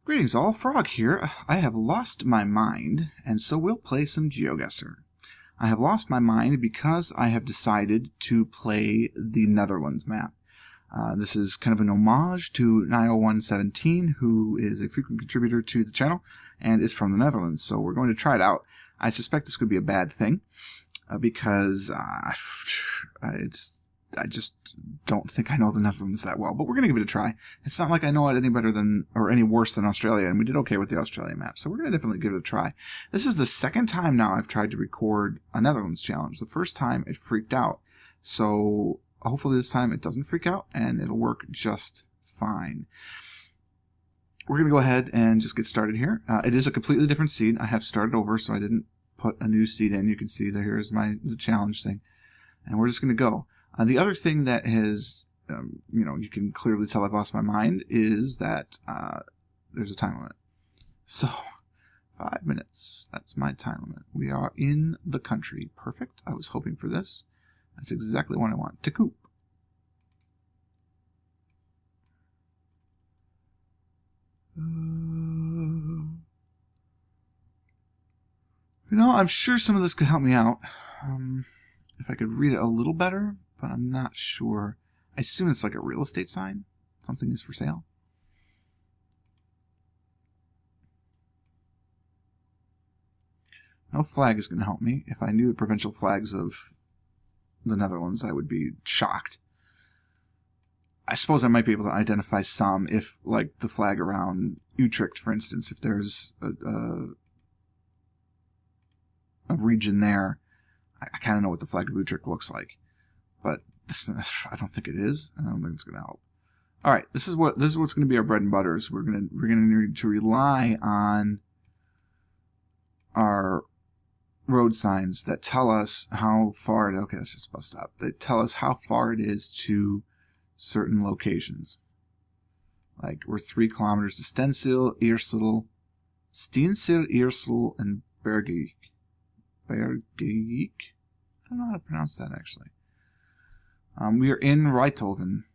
Greetings all, Frog here. I have lost my mind, and so we'll play some GeoGuessr. I have lost my mind because I have decided to play the Netherlands map. This is kind of an homage to 90117, who is a frequent contributor to the channel and is from the Netherlands, so we're going to try it out. I suspect this could be a bad thing because I just don't think I know the Netherlands that well, but we're going to give it a try. It's not like I know it any better than, or any worse than Australia, and we did okay with the Australia map, so we're going to definitely give it a try. This is the second time now I've tried to record a Netherlands challenge. The first time it freaked out, so hopefully this time it doesn't freak out, and it'll work just fine. We're going to go ahead and just get started here. It is a completely different seed. I have started over, so I didn't put a new seed in. You can see that here's the challenge thing, and we're just going to go. The other thing that has, you can clearly tell I've lost my mind is that there's a time limit. So, 5 minutes. That's my time limit. We are in the country. Perfect. I was hoping for this. That's exactly what I want. To coop. I'm sure some of this could help me out. If I could read it a little better. But I'm not sure. I assume it's like a real estate sign. Something is for sale. No flag is going to help me. If I knew the provincial flags of the Netherlands, I would be shocked. I suppose I might be able to identify some if, like, the flag around Utrecht, for instance, if there's a region there, I kind of know what the flag of Utrecht looks like. But this, I don't think it is. I don't think it's going to help. All right, this is what's going to be our bread and butter. Is we're going to need to rely on our road signs that tell us how far. Okay, this is a bus stop. They tell us how far it is to certain locations. Like we're 3 kilometers to Stensel, Eersel, and Bergijk. Bergijk. I don't know how to pronounce that actually. We are in Riethoven.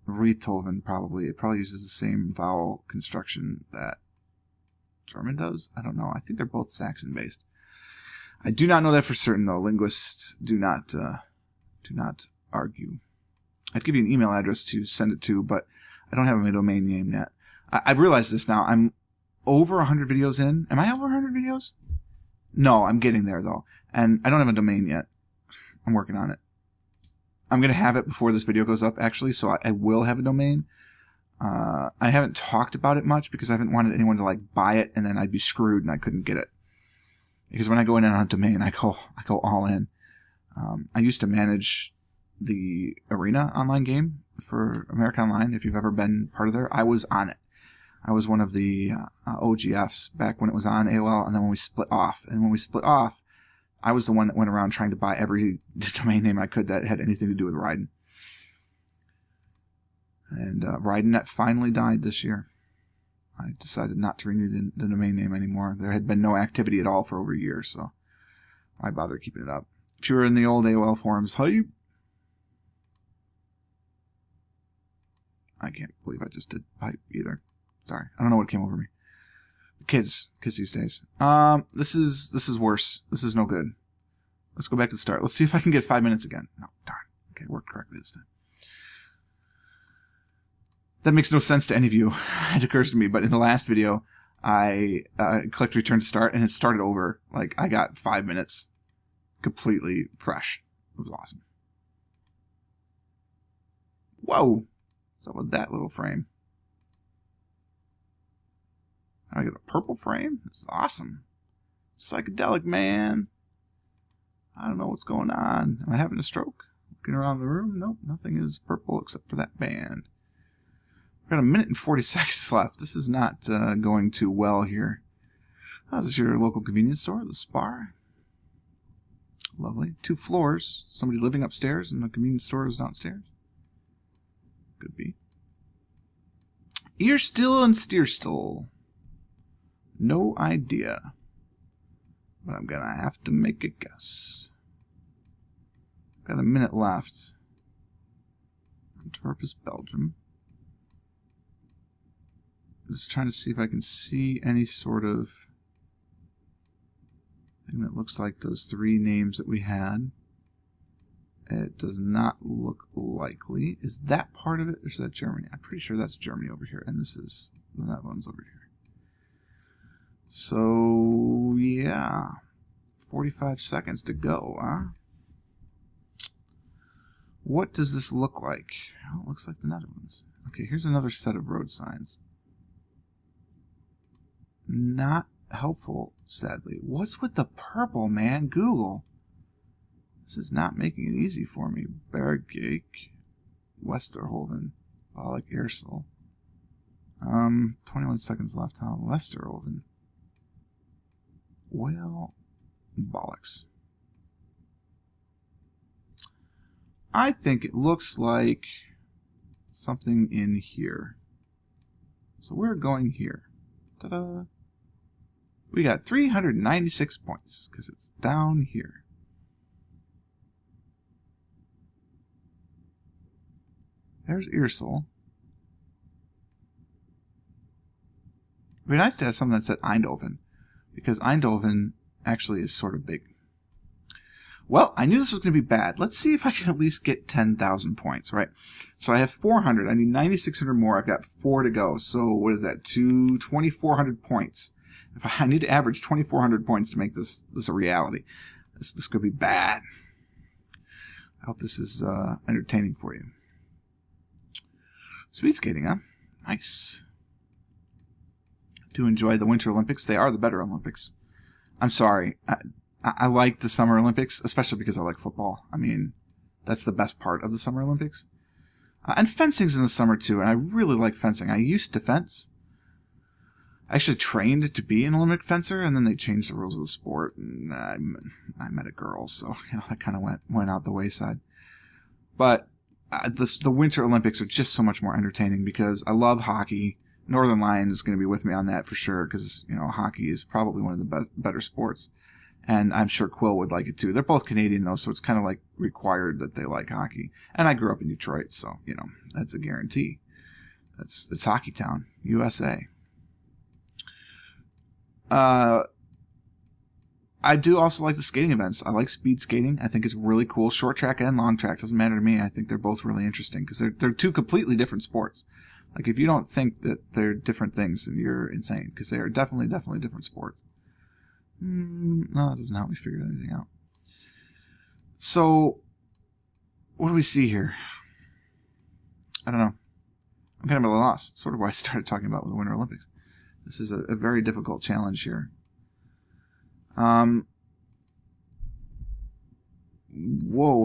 Riethoven, probably. It probably uses the same vowel construction that German does. I don't know. I think they're both Saxon-based. I do not know that for certain, though. Linguists do not argue. I'd give you an email address to send it to, but I don't have a domain name yet. I've realized this now. I'm over 100 videos in. Am I over 100 videos? No, I'm getting there, though. And I don't have a domain yet. I'm working on it. I'm going to have it before this video goes up, actually, so I will have a domain. I haven't talked about it much because I haven't wanted anyone to, like, buy it and then I'd be screwed and I couldn't get it. Because when I go in on a domain, I go all in. I used to manage the Arena online game for America Online. If you've ever been part of there, I was on it. I was one of the OGFs back when it was on AOL, and then when we split off. And when we split off, I was the one that went around trying to buy every domain name I could that had anything to do with Raiden. And RaidenNet finally died this year. I decided not to renew the domain name anymore. There had been no activity at all for over a year, so why bother keeping it up? If you were in the old AOL forums, hype! I can't believe I just did hype either. Sorry, I don't know what came over me. Kids these days. This is worse. This is no good. Let's go back to the start. Let's see if I can get 5 minutes again. No, darn. Okay, it worked correctly this time. That makes no sense to any of you. It occurs to me, but in the last video, I clicked return to start, and it started over. Like, I got 5 minutes completely fresh. It was awesome. Whoa! What's up with that little frame? I get a purple frame? This is awesome. Psychedelic, man. I don't know what's going on. Am I having a stroke? Looking around the room? Nope, nothing is purple except for that band. I've got 1 minute and 40 seconds left. This is not going too well here. Oh, this is your local convenience store, the Spar. Lovely. 2 floors. Somebody living upstairs and the convenience store is downstairs. Could be. Eerstil and Steerstil. No idea. But I'm gonna have to make a guess. Got 1 minute left. Antwerp is Belgium. Just trying to see if I can see any sort of thing that looks like those three names that we had. It does not look likely. Is that part of it, or is that Germany? I'm pretty sure that's Germany over here, and this is the Netherlands over here. So, yeah. 45 seconds to go, huh? What does this look like? Oh, it looks like the Netherlands. Okay, here's another set of road signs. Not helpful, sadly. What's with the purple, man? Google. This is not making it easy for me. Bergijk, Westerhoven, Balk, Eersel. 21 seconds left, huh? Westerhoven. Well, bollocks. I think it looks like something in here. So we're going here. Ta-da! We got 396 points because it's down here. There's Eersel. It'd be nice to have something that said Eindhoven, because Eindhoven actually is sort of big. Well, I knew this was going to be bad. Let's see if I can at least get 10,000 points, right? So I have 400. I need 9,600 more. I've got 4 to go. So what is that? 2,400 points. If I need to average 2,400 points to make this a reality. This could be bad. I hope this is entertaining for you. Speed skating, huh? Nice. Do enjoy the Winter Olympics. They are the better Olympics. I'm sorry. I like the Summer Olympics, especially because I like football. I mean, that's the best part of the Summer Olympics. And fencing's in the summer, too, and I really like fencing. I used to fence. I actually trained to be an Olympic fencer, and then they changed the rules of the sport, and I met a girl, so that kind of went out the wayside. But the Winter Olympics are just so much more entertaining because I love hockey. Northern Lion is going to be with me on that for sure because, hockey is probably one of the better sports. And I'm sure Quill would like it too. They're both Canadian though, so it's kind of like required that they like hockey. And I grew up in Detroit, so, that's a guarantee. It's Hockey Town, USA. I do also like the skating events. I like speed skating. I think it's really cool. Short track and long track doesn't matter to me. I think they're both really interesting because they're two completely different sports. Like, if you don't think that they're different things, then you're insane, because they are definitely different sports. No, it doesn't help me figure anything out. So, what do we see here? I don't know. I'm kind of at a loss. Sort of why I started talking about the Winter Olympics. This is a very difficult challenge here. Whoa,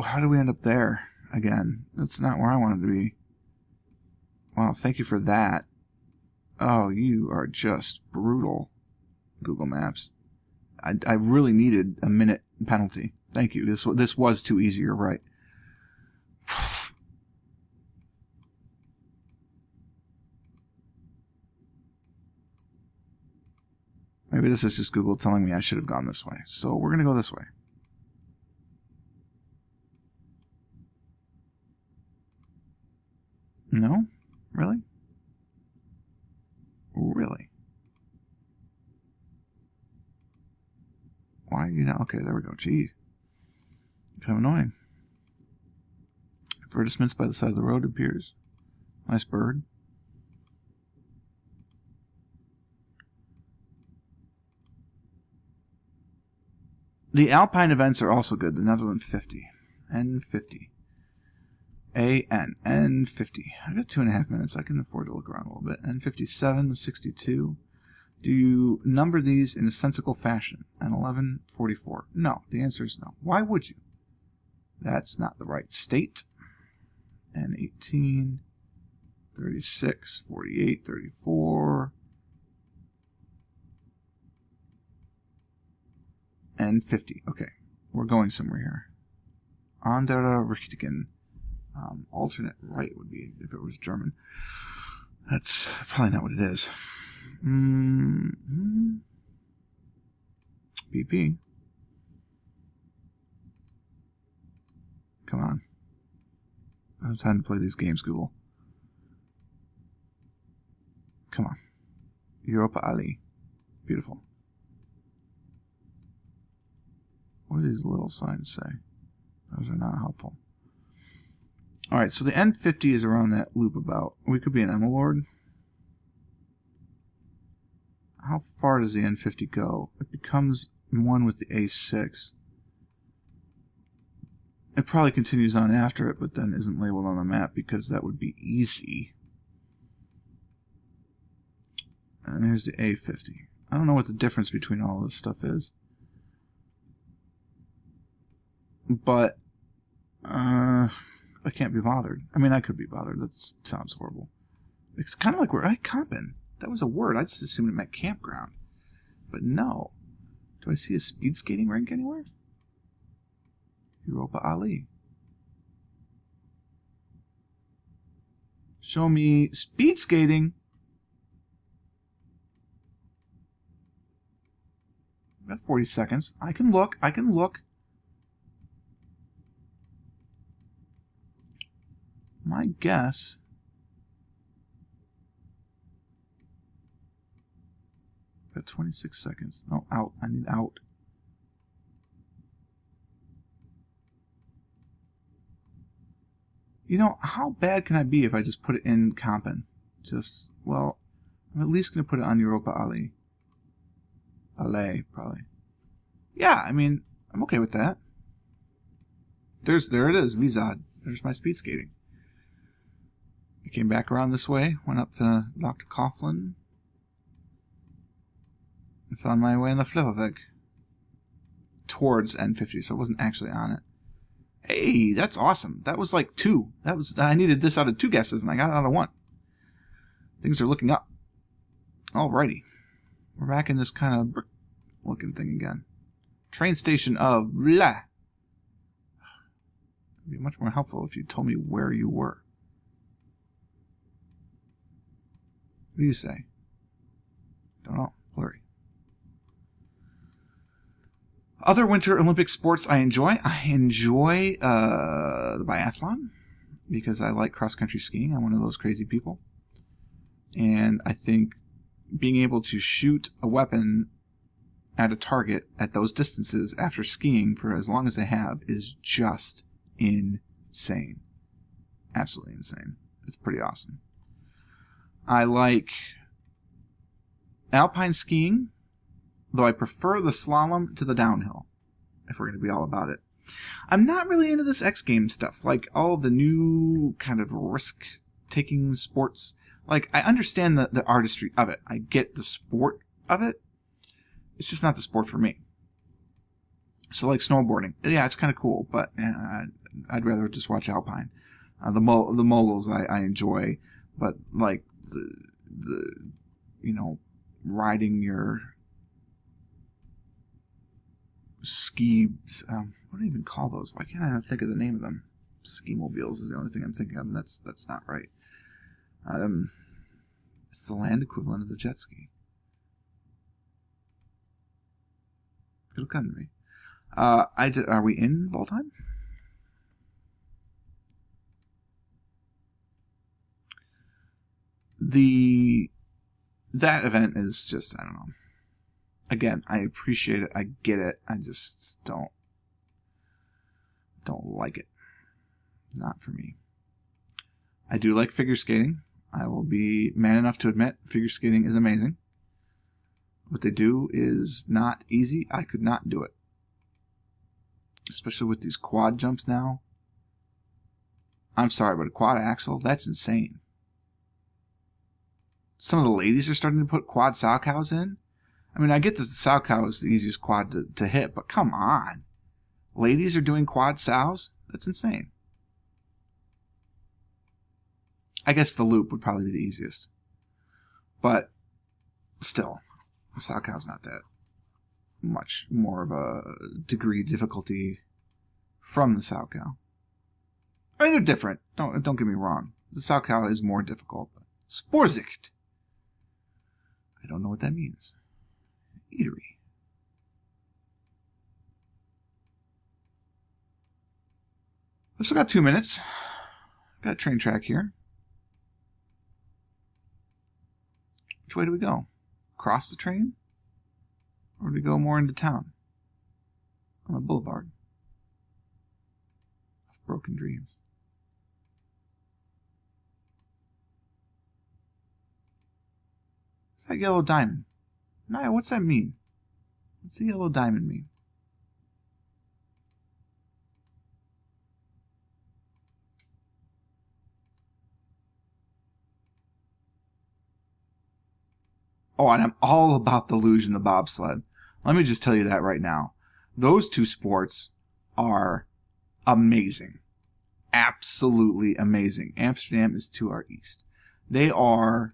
how do we end up there again? That's not where I wanted to be. Wow, thank you for that. Oh, you are just brutal, Google Maps. I really needed a minute penalty. Thank you. This was too easy, you're right. Maybe this is just Google telling me I should have gone this way. So we're going to go this way. No? Really? Really? Why are you not? Okay, there we go. Gee. Kind of annoying. Advertisements by the side of the road appears. Nice bird. The Alpine events are also good. The Netherlands 50. N50. N50. I got 2.5 minutes. I can afford to look around a little bit. N57, 62. Do you number these in a sensible fashion? N11, 44. No. The answer is no. Why would you? That's not the right state. N18, 36, 48, 34. N50. Okay. We're going somewhere here. Andere Richtigen. Alternate right would be if it was German. That's probably not what it is. BP. Come on. I have time to play these games, Google. Come on. Europa Ali. Beautiful. What do these little signs say? Those are not helpful. Alright, so the N50 is around that loop about. We could be an Emelord. How far does the N50 go? It becomes one with the A6. It probably continues on after it, but then isn't labeled on the map because that would be easy. And there's the A50. I don't know what the difference between all this stuff is. But, I can't be bothered. I mean, I could be bothered. That sounds horrible. It's kind of like where I camping. That was a word. I just assumed it meant campground. But no. Do I see a speed skating rink anywhere? Europa Ali. Show me speed skating. I've got 40 seconds. I can look. I can look. My guess... Got 26 seconds. No, out. I need out. You know, how bad can I be if I just put it in Compen? Just, well, I'm at least going to put it on Europa Ali. Ale, probably. Yeah, I mean, I'm okay with that. There it is, Vizad. There's my speed skating. I came back around this way, went up to Dr. Coughlin, and found my way in the Flivovik towards N50, so it wasn't actually on it. Hey, that's awesome. That was like 2. I needed this out of 2 guesses, and I got it out of 1. Things are looking up. Alrighty. We're back in this kind of brick-looking thing again. Train station of blah. It would be much more helpful if you told me where you were. What do you say? Don't know. Blurry. Other Winter Olympic sports I enjoy. I enjoy the biathlon because I like cross-country skiing. I'm one of those crazy people. And I think being able to shoot a weapon at a target at those distances after skiing for as long as I have is just insane. Absolutely insane. It's pretty awesome. I like alpine skiing, though I prefer the slalom to the downhill, if we're going to be all about it. I'm not really into this X Games stuff, like all the new kind of risk-taking sports. Like, I understand the artistry of it. I get the sport of it. It's just not the sport for me. So, like snowboarding. Yeah, it's kind of cool, but I'd rather just watch alpine. The moguls I enjoy, but like the you know, riding your skis. What do you even call those? Why can't I think of the name of them? Ski mobiles is the only thing I'm thinking of, and that's not right. It's the land equivalent of the jet ski. It'll come to me. Are we in ball time? That event is just, I don't know. Again, I appreciate it. I get it. I just don't like it. Not for me. I do like figure skating. I will be man enough to admit figure skating is amazing. What they do is not easy. I could not do it. Especially with these quad jumps now. I'm sorry, but a quad axle, that's insane. Some of the ladies are starting to put quad sow cows in. I mean, I get that the sow cow is the easiest quad to hit, but come on. Ladies are doing quad sows? That's insane. I guess the loop would probably be the easiest. But still, the sow cow's not that much more of a degree difficulty from the sow cow. I mean, they're different. Don't get me wrong. The sow cow is more difficult. Sporsicht. I don't know what that means. Eatery. We've still got 2 minutes. Got a train track here. Which way do we go? across the train? Or do we go more into town? On a boulevard of broken dreams. What's that yellow diamond? Naya, what's that mean? What's the yellow diamond mean? Oh, and I'm all about the luge and the bobsled. Let me just tell you that right now. Those two sports are amazing. Absolutely amazing. Amsterdam is to our east. They are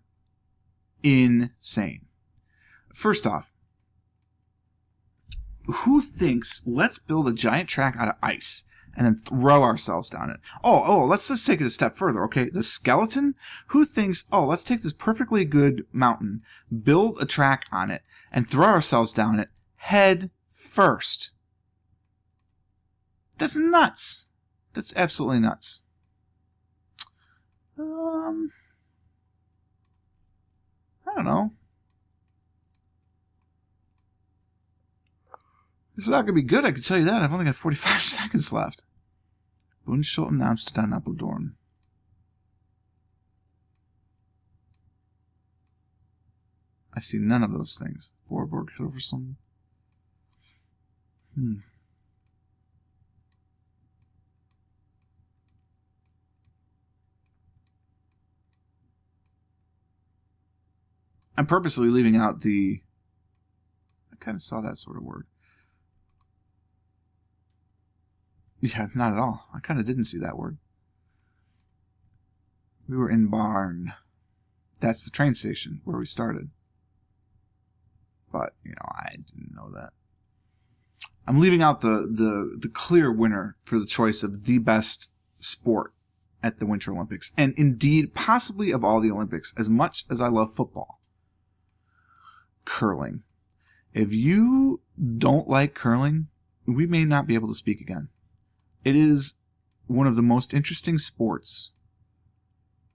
insane. First off, who thinks let's build a giant track out of ice and then throw ourselves down it? Let's just take it a step further, okay? The skeleton? Who thinks, let's take this perfectly good mountain, build a track on it, and throw ourselves down it head first? That's nuts. That's absolutely nuts. I don't know. It's not going to be good, I can tell you that. I've only got 45 seconds left. Bunschoten, Amsterdam, Apeldoorn. I see none of those things. Voorburg, Hilversum. I'm purposely leaving out the... I kind of saw that sort of word. Yeah, not at all. I kind of didn't see that word. We were in Barn. That's the train station where we started. But, I didn't know that. I'm leaving out the clear winner for the choice of the best sport at the Winter Olympics. And indeed, possibly of all the Olympics, as much as I love football. Curling. If you don't like curling, we may not be able to speak again. It is one of the most interesting sports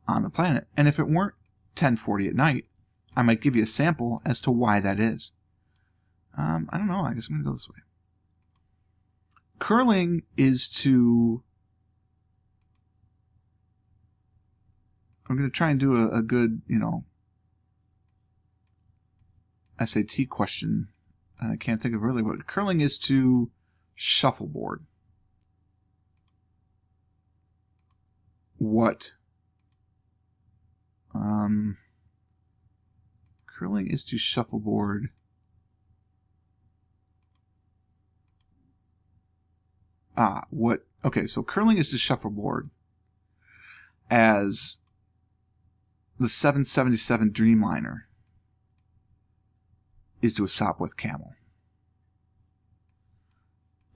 on the planet. And if it weren't 10:40 at night, I might give you a sample as to why that is. I don't know. I guess I'm going to go this way. Curling is to... I'm going to try and do a good, SAT question. And I can't think of really what... Curling is to shuffleboard. What? Curling is to shuffleboard. What? Okay, so curling is to shuffleboard as the 777 Dreamliner is to a Sopwith Camel.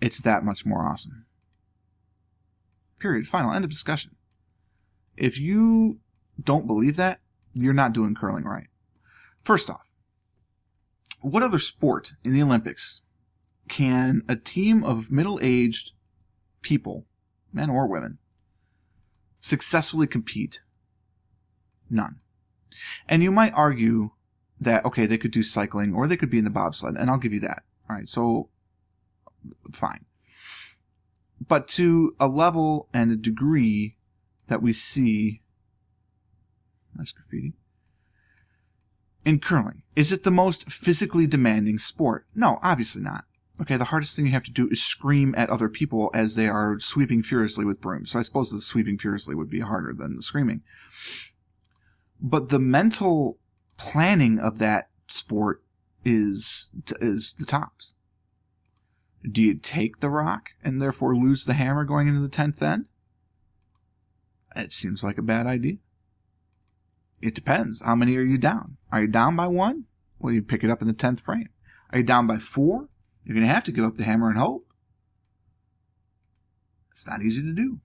It's that much more awesome. Period. Final. End of discussion. If you don't believe that, you're not doing curling right. First off, what other sport in the Olympics can a team of middle-aged people, men or women, successfully compete? None. And you might argue that, okay, they could do cycling or they could be in the bobsled, and I'll give you that. All right, so fine. But to a level and a degree that we see, nice graffiti, in curling, is it the most physically demanding sport? No, obviously not. Okay, the hardest thing you have to do is scream at other people as they are sweeping furiously with brooms. So I suppose the sweeping furiously would be harder than the screaming. But the mental planning of that sport is the tops. Do you take the rock and therefore lose the hammer going into the 10th end? It seems like a bad idea. It depends. How many are you down? Are you down by 1? Well, you pick it up in the 10th frame. Are you down by 4? You're going to have to give up the hammer and hope. It's not easy to do.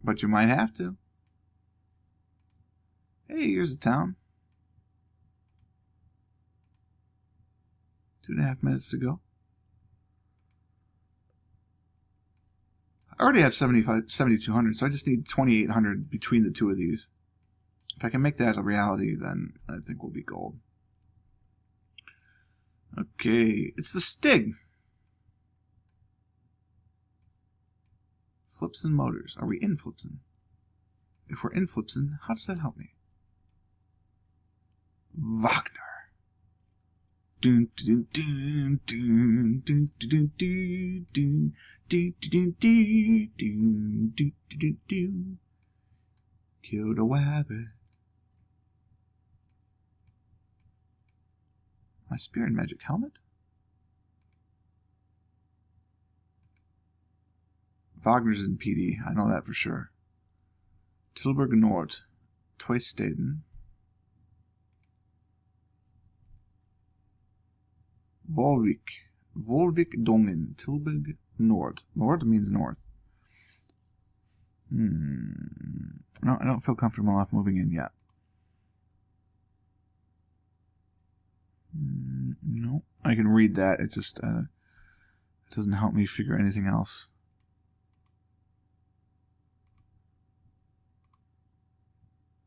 But you might have to. Hey, here's a town. 2.5 minutes to go. I already have 7,200, so I just need 2,800 between the two of these. If I can make that a reality, then I think we'll be gold. Okay, it's the Stig. Flipson Motors. Are we in Flipson? If we're in Flipson, how does that help me? Wagner. Dun dun dun dun dun dun dun dun dun dun dun dun dun dun dun. Kill the rabbit. My Spear and Magic Helmet? Wagner's in PD, I know that for sure. Tilburg Nord. Twistaden. Volvik Dongen. Tilburg Nord. Nord means north. No, I don't feel comfortable enough moving in yet. No, I can read that. It just it doesn't help me figure anything else.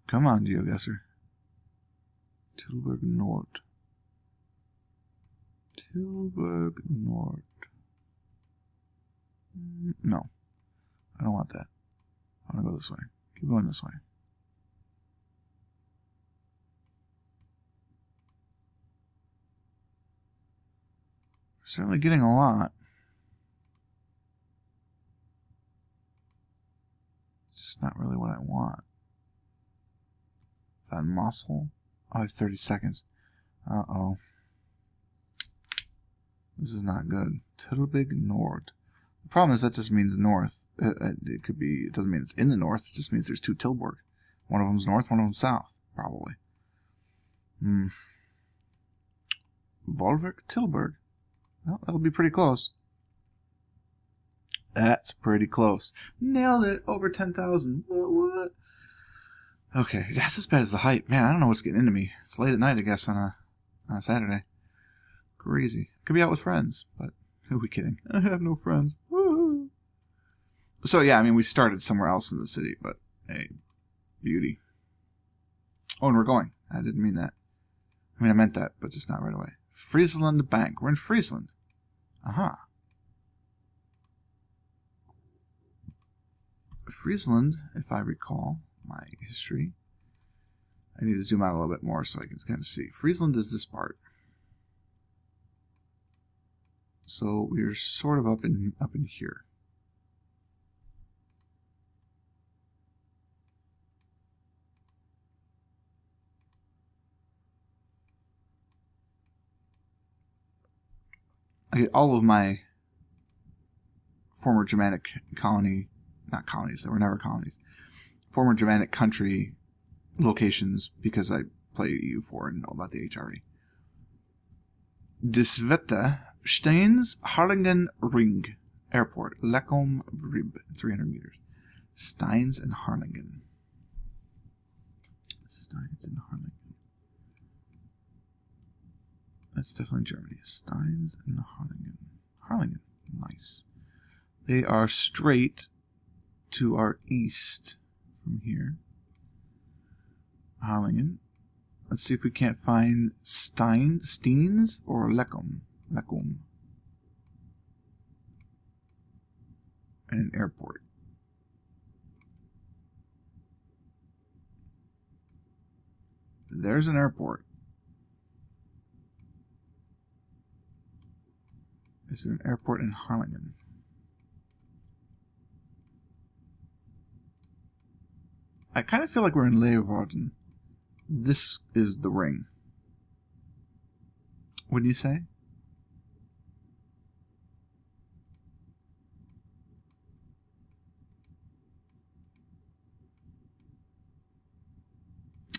Come on, GeoGuessr. Tilburg Nord. Tilburg Nord. No, I don't want that. I want to go this way. Keep going this way. Certainly getting a lot. It's just not really what I want. Is that muscle? Oh, I have 30 seconds. Uh-oh. This is not good. Tilburg Nord. The problem is that just means north. It could be, it doesn't mean it's in the north. It just means there's two Tilburg. One of them's north, one of them's south. Probably. Volvik Tilburg. Well, that'll be pretty close. That's pretty close. Nailed it. Over 10,000. What? Okay, that's as bad as the hype. Man, I don't know what's getting into me. It's late at night, I guess, on a Saturday. Crazy. Could be out with friends, but who are we kidding? I have no friends. Woo. So, yeah, I mean, we started somewhere else in the city, but hey, beauty. Oh, and we're going. I didn't mean that. I mean, I meant that, but just not right away. Friesland Bank. We're in Friesland. Aha. Friesland, if I recall my history. I need to zoom out a little bit more so I can kind of see. Friesland is this part. So we're sort of up in here. I get all of my former Germanic colony, not colonies, they were never colonies, former Germanic country locations because I play EU4 and know about the HRE. Disvette, Steins, Harlingen Ring, Airport, Leckom, Vrib, 300 meters. Steins and Harlingen. Steins and Harlingen. That's definitely Germany. Steins and Harlingen. Harlingen. Nice. They are straight to our east from here. Harlingen. Let's see if we can't find Steins or Leckom. Leckom. And an airport. There's an airport. Is there an airport in Harlingen? I kind of feel like we're in Leeuwarden. This is the ring. What do you say?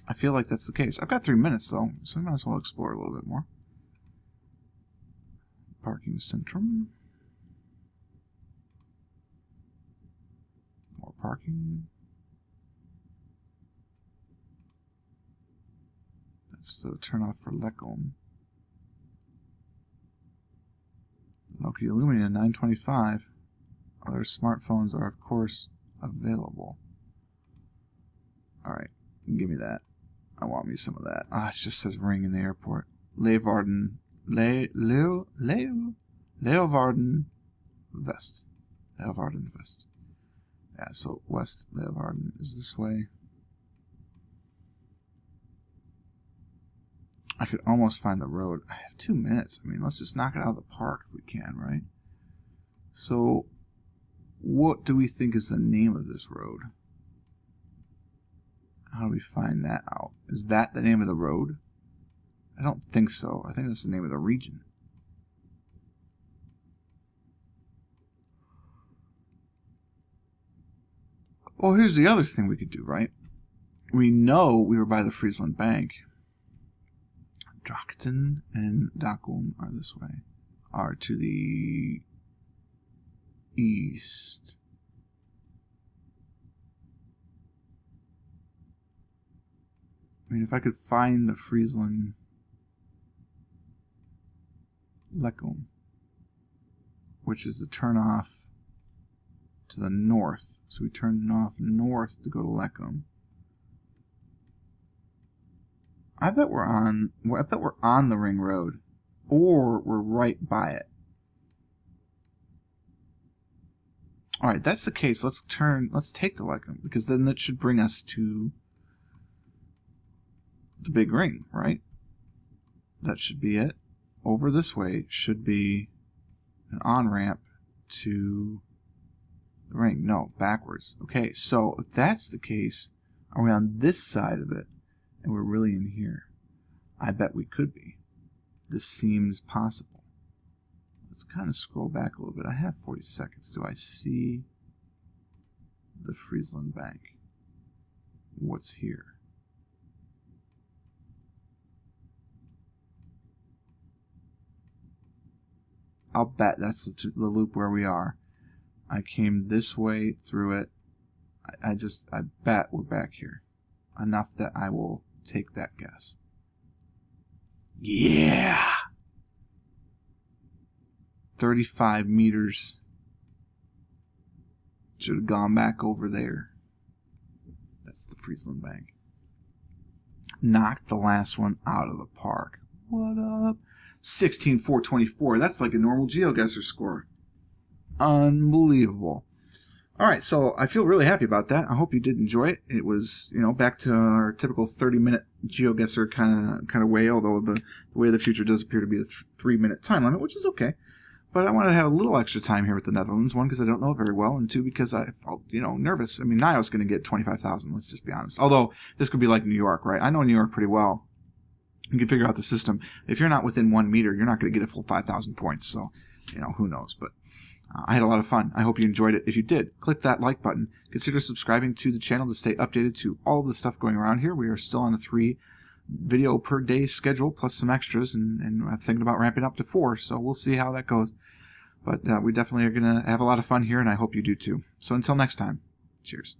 I feel like that's the case. I've got 3 minutes though, so I might as well explore a little bit more. Parking Centrum. More parking. That's the turnoff for Leckom. Nokia Lumia 925. Other smartphones are, of course, available. Alright, give me that. I want me some of that. Ah, it just says ring in the airport. Leeuwarden Leeuwarden West. Leeuwarden West. Yeah, so West Leeuwarden is this way. I could almost find the road. I have 2 minutes. I mean, let's just knock it out of the park if we can, right? So, what do we think is the name of this road? How do we find that out? Is that the name of the road? I don't think so. I think that's the name of the region. Well, here's the other thing we could do, right? We know we were by the Friesland Bank. Drachten and Dakum are this way. Are to the east. I mean, if I could find the Friesland Leckum, which is the turnoff to the north. So we turn off north to go to Leckum. I bet we're on the ring road, or we're right by it. All right, that's the case. Let's take the Leckum, because then that should bring us to the big ring, right? That should be it. Over this way should be an on-ramp to the ring. No, backwards. Okay, so if that's the case, are we on this side of it and we're really in here? I bet we could be. This seems possible. Let's kind of scroll back a little bit. I have 40 seconds. Do I see the Friesland Bank? What's here? I'll bet that's the loop where we are. I came this way through it. I bet we're back here. Enough that I will take that guess. Yeah! 35 meters. Should have gone back over there. That's the Friesland Bank. Knocked the last one out of the park. What up? 16,424. That's like a normal GeoGuessr score. Unbelievable. Alright, so I feel really happy about that. I hope you did enjoy it. It was, back to our typical 30-minute GeoGuessr kind of way, although the way of the future does appear to be a 3-minute time limit, which is okay. But I wanted to have a little extra time here with the Netherlands. One, because I don't know it very well, and two, because I felt, nervous. I mean, Niall's going to get 25,000, let's just be honest. Although, this could be like New York, right? I know New York pretty well. You can figure out the system. If you're not within 1 meter, you're not going to get a full 5,000 points. So, who knows? But I had a lot of fun. I hope you enjoyed it. If you did, click that like button. Consider subscribing to the channel to stay updated to all of the stuff going around here. We are still on a 3 video per day schedule, plus some extras, and I'm thinking about ramping up to 4. So we'll see how that goes. But we definitely are going to have a lot of fun here, and I hope you do too. So until next time, cheers.